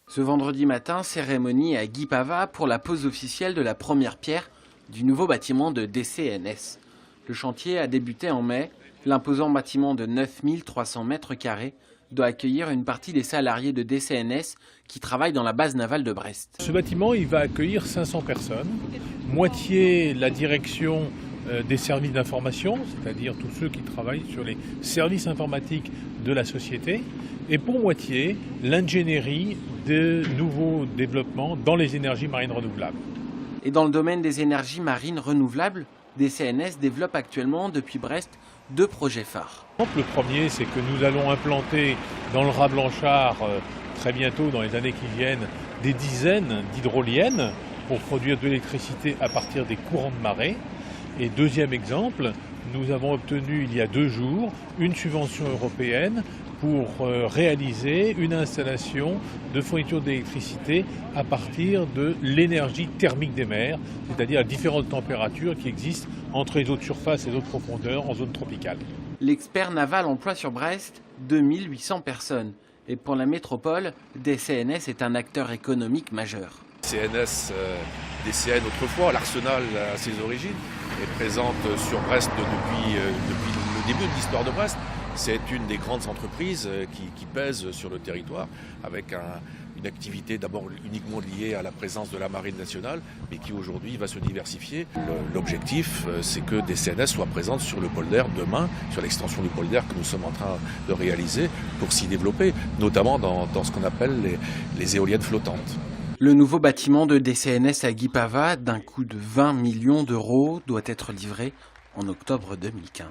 Ce vendredi matin, cérémonie à Guipava pour la pose officielle de la première pierre du nouveau bâtiment de DCNS. Le chantier a débuté en mai. L'imposant bâtiment de 9300 mètres carrés doit accueillir une partie des salariés de DCNS qui travaillent dans la base navale de Brest. Ce bâtiment, il va accueillir 500 personnes, moitié la direction des services d'information, c'est-à-dire tous ceux qui travaillent sur les services informatiques de la société, et pour moitié l'ingénierie de nouveaux développements dans les énergies marines renouvelables. Et dans le domaine des énergies marines renouvelables, DCNS développe actuellement depuis Brest 2 projets phares. Le premier, c'est que nous allons implanter dans le Raz Blanchard très bientôt, dans les années qui viennent, des dizaines d'hydroliennes pour produire de l'électricité à partir des courants de marée. Et deuxième exemple, nous avons obtenu il y a 2 jours une subvention européenne pour réaliser une installation de fourniture d'électricité à partir de l'énergie thermique des mers, c'est-à-dire à différentes températures qui existent entre les eaux de surface et les eaux de profondeur en zone tropicale. L'expert naval emploie sur Brest 2800 personnes. Et pour la métropole, DCNS est un acteur économique majeur. CNS, DCN autrefois, l'Arsenal à ses origines, est présente sur Brest depuis le début de l'histoire de Brest. C'est une des grandes entreprises qui pèse sur le territoire avec une activité d'abord uniquement liée à la présence de la marine nationale, mais qui aujourd'hui va se diversifier. L'objectif, c'est que DCNS soit présente sur le polder demain, sur l'extension du polder que nous sommes en train de réaliser pour s'y développer, notamment dans ce qu'on appelle les éoliennes flottantes. Le nouveau bâtiment de DCNS à Guipava, d'un coût de 20 millions d'euros, doit être livré en octobre 2015.